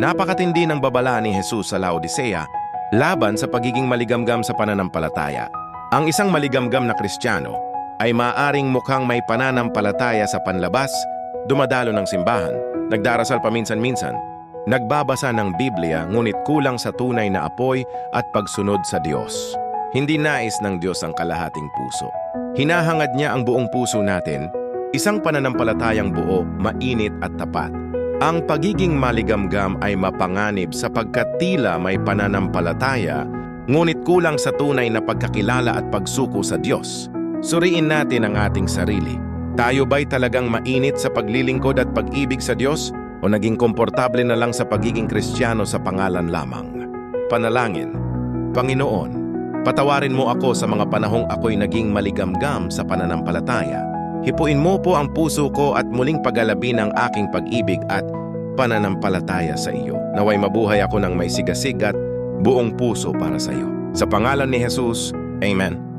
Napakatindi ng babala ni Jesus sa Laodicea laban sa pagiging maligamgam sa pananampalataya. Ang isang maligamgam na Kristiyano ay maaaring mukhang may pananampalataya sa panlabas, dumadalo ng simbahan, nagdarasal paminsan-minsan, nagbabasa ng Biblia ngunit kulang sa tunay na apoy at pagsunod sa Diyos. Hindi nais ng Diyos ang kalahating puso. Hinahangad niya ang buong puso natin, isang pananampalatayang buo, mainit at tapat. Ang pagiging maligamgam ay mapanganib sapagkat tila may pananampalataya, ngunit kulang sa tunay na pagkakilala at pagsuko sa Diyos. Suriin natin ang ating sarili. Tayo ba'y talagang mainit sa paglilingkod at pag-ibig sa Diyos o naging komportable na lang sa pagiging Kristiyano sa pangalan lamang? Panalangin. Panginoon, patawarin mo ako sa mga panahong ako'y naging maligamgam sa pananampalataya. Hipuin mo po ang puso ko at muling pag-alabin ang aking pag-ibig at pananampalataya sa iyo. Naway mabuhay ako ng may sigasig at buong puso para sa iyo. Sa pangalan ni Jesus, Amen.